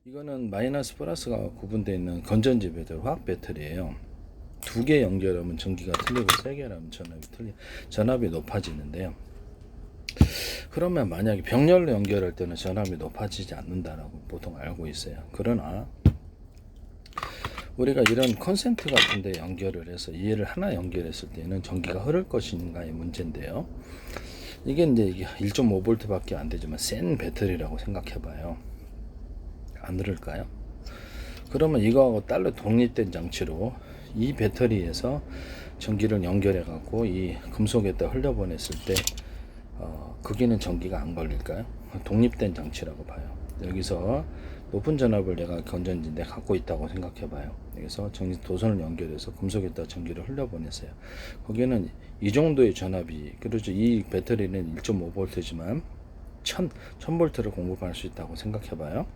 이거는 마이너스 플러스가 구분되어 있는 건전지 배터리, 화학 배터리예요. 두 개 연결하면 전기가 틀리고 세 개라면 전압이 높아지는데요. 그러면 만약에 병렬로 연결할 때는 전압이 높아지지 않는다라고 보통 알고 있어요. 그러나 우리가 이런 콘센트 같은 데 연결을 해서 얘를 하나 연결했을 때는 전기가 흐를 것인가의 문제인데요. 이게 이제 1.5V 밖에 안 되지만 센 배터리라고 생각해 봐요. 안 흐를까요? 그러면 이거하고 따로 독립된 장치로 이 배터리에서 전기를 연결해 갖고 이 금속에다 흘려보냈을 때 거기는 전기가 안 걸릴까요? 독립된 장치라고 봐요. 여기서 높은 전압을 내가 건전지인데 갖고 있다고 생각해 봐요. 여기서 도선을 연결해서 금속에다 전기를 흘려보냈어요. 거기는 이 정도의 전압이, 그렇죠. 이 배터리는 1.5V지만 1000V를 공급할 수 있다고 생각해 봐요.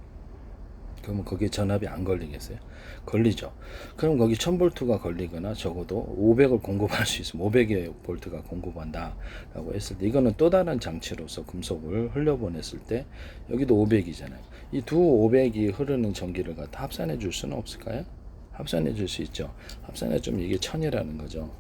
그러면 거기에 전압이 안 걸리겠어요? 걸리죠. 그럼 거기 1000V가 걸리거나 적어도 500을 공급할 수 있으면 500의 볼트가 공급한다 라고 했을 때, 이거는 또 다른 장치로서 금속을 흘려보냈을 때 여기도 500이잖아요. 이 두 500이 흐르는 전기를 갖다 합산해 줄 수는 없을까요? 합산해 줄 수 있죠. 합산해 주면 이게 1000이라는 거죠.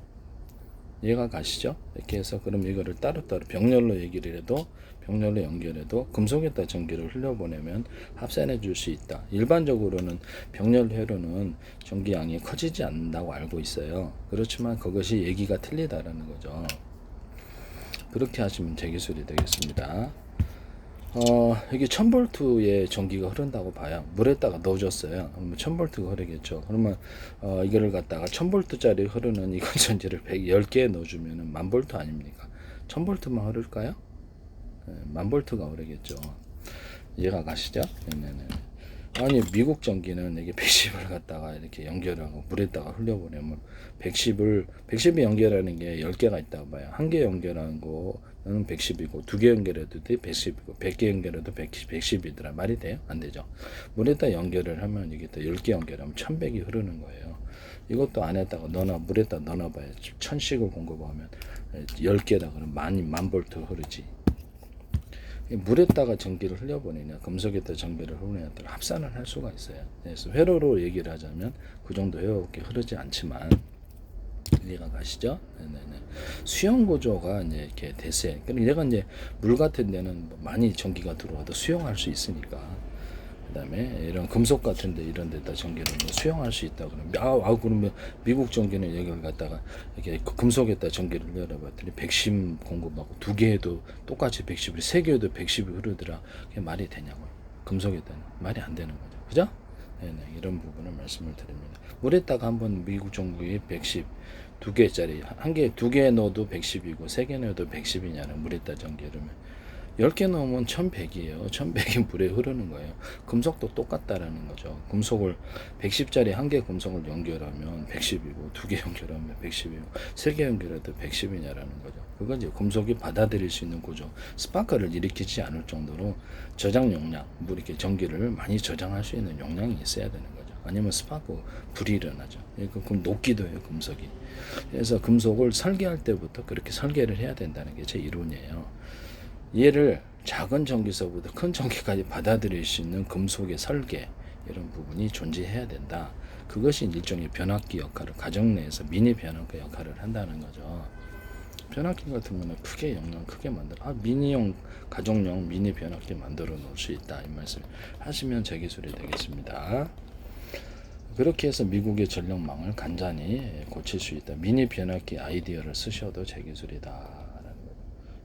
이해가 가시죠? 이렇게 해서 그럼 이거를 따로따로 병렬로 얘기를 해도, 병렬로 연결해도 금속에다 전기를 흘려보내면 합산해 줄 수 있다. 일반적으로는 병렬회로는 전기양이 커지지 않는다고 알고 있어요. 그렇지만 그것이 얘기가 틀리다라는 거죠. 그렇게 하시면 제 기술이 되겠습니다. 이게 1000V의 전기가 흐른다고 봐요. 물에다가 넣어줬어요. 1000V가 흐르겠죠. 그러면 이거를 갖다가 1000V짜리 흐르는 이 건전지를 10개 넣어주면 1000V 아닙니까? 1000V만 흐를까요? 1000V가 흐르겠죠. 이해가 가시죠? 네네네. 아니 미국 전기는 이게 110을 갖다가 이렇게 연결하고 물에다가 흘려보내면 110이 연결하는 게 10개가 있다고 봐요. 한 개 연결하는 거는 110이고 두 개 연결해도 110이고 100개 연결해도 110이더라. 말이 돼요? 안 되죠. 물에다 연결을 하면 이게 또 10개 연결하면 1100이 흐르는 거예요. 이것도 안에다가 물에다 넣어봐요. 1000씩을 공급하면 10개다 그러면 만 볼트 흐르지. 물에다가 전기를 흘려보내냐 금속에다 전기를 흘려보내냐 합산을 할 수가 있어요. 그래서 회로로 얘기를 하자면 그 정도 회로밖에 흐르지 않지만, 이해가 가시죠? 네네네. 수용 구조가 이제 이렇게 대세. 그러니까 얘가 이제 물 같은 데는 많이 전기가 들어와도 수용할 수 있으니까. 그다음에 이런 금속 같은데 이런 데다 전기를 수용할 수 있다 그러면 그러면 미국 전기는 여기를 갖다가 이렇게 금속에다 전기를 열어봤더니 110 공급하고 두 개에도 똑같이 110이 세 개에도 110이 흐르더라. 그게 말이 되냐고요. 금속에다는 말이 안 되는 거죠. 그죠? 네네, 이런 부분을 말씀을 드립니다. 물에다가 한번 미국 정부의 110 두 개짜리 두 개 넣어도 110이고 세 개 넣어도 110이냐는 물에다 전기를 10개 넣으면 1100이에요. 1100이 물에 흐르는 거예요. 금속도 똑같다라는 거죠. 금속을 110짜리 한 개 금속을 연결하면 110이고 두 개 연결하면 110이고 세 개 연결해도 110이냐라는 거죠. 그건 이제 금속이 받아들일 수 있는 구조. 스파크를 일으키지 않을 정도로 저장 용량, 이렇게 전기를 많이 저장할 수 있는 용량이 있어야 되는 거죠. 아니면 스파크 불이 일어나죠. 그럼 녹기도 해요, 금속이. 그래서 금속을 설계할 때부터 그렇게 설계를 해야 된다는 게 제 이론이에요. 얘를 작은 전기서부터 큰 전기까지 받아들일 수 있는 금속의 설계, 이런 부분이 존재해야 된다. 그것이 일종의 변압기 역할을, 가정 내에서 미니 변압기 역할을 한다는 거죠. 변압기 같은 거는 크게 용량 크게 미니용 가정용 미니 변압기 만들어 놓을 수 있다, 이 말씀 하시면 제 기술이 되겠습니다. 그렇게 해서 미국의 전력망을 간단히 고칠 수 있다. 미니 변압기 아이디어를 쓰셔도 제 기술이다.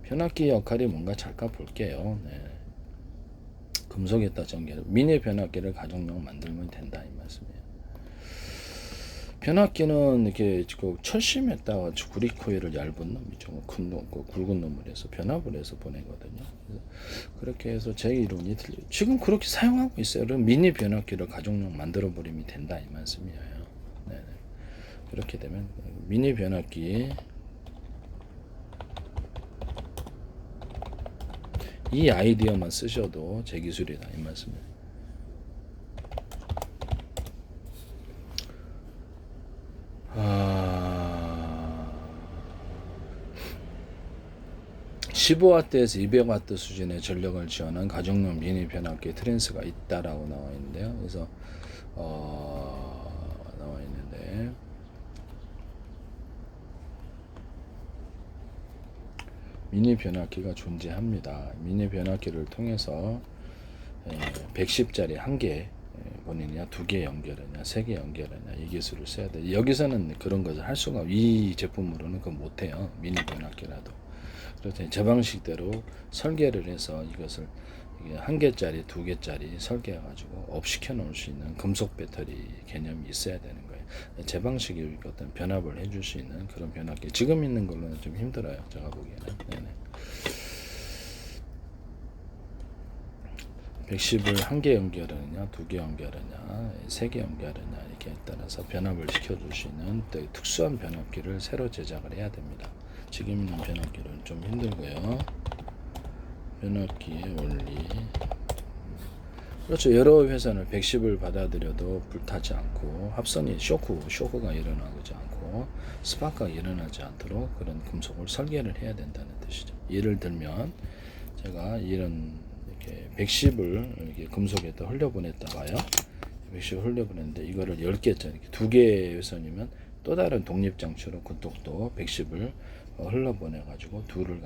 변압기 역할이 뭔가 잠깐 볼게요. 네. 금속에다 전기를 미니 변압기를 가정용 만들면 된다, 이 말씀이에요. 변압기는 이렇게 철심에다가 구리 코일을 얇은 놈, 굵은 놈을 해서 변압을 해서 보내거든요. 그렇게 해서 제 이론이 틀려요. 지금 그렇게 사용하고 있어요. 그럼 미니 변압기를 가정용 만들어 버리면 된다, 이 말씀이에요. 네네. 그렇게 되면 미니 변압기 이 아이디어만 쓰셔도 제 기술이다, 이 말씀이에요. 15W에서 200W 수준의 전력을 지원한 가정용 미니 변압기 트랜스가 있다라고 나와 있는데요. 그래서 나와 있는데 미니 변압기가 존재합니다. 미니 변압기를 통해서 110짜리 한 개 보내냐, 2개 연결하냐, 3개 연결하냐, 이 기술을 써야 돼. 여기서는 그런 것을 할 수가 이 제품으로는 그건 못해요. 미니 변압기라도. 그래서 제 방식대로 설계를 해서 이것을 한 개짜리, 2개짜리 설계해가지고 업 시켜 놓을 수 있는 금속 배터리 개념이 있어야 되는 거예요. 제 방식이 어떤 변압을 해줄 수 있는 그런 변압기. 지금 있는 걸로는 좀 힘들어요. 제가 보기에는. 네네. 110을 한 개 연결하느냐, 2개 연결하느냐, 3개 연결하느냐 이렇게 따라서 변압을 시켜줄 수 있는 특수한 변압기를 새로 제작을 해야 됩니다. 지금 있는 변압기는 좀 힘들고요. 변압기의 원리. 그렇죠. 여러 회선을 110을 받아들여도 불타지 않고 합선이 쇼크가 일어나지 않고 스파크가 일어나지 않도록 그런 금속을 설계를 해야 된다는 뜻이죠. 예를 들면 제가 이런 이렇게 110을 이렇게 금속에다 흘려보냈다가요. 110을 흘려보냈는데 이거를 10개짜리 2개 회선이면 또 다른 독립장치로 그쪽도 110을 흘러보내 가지고 둘을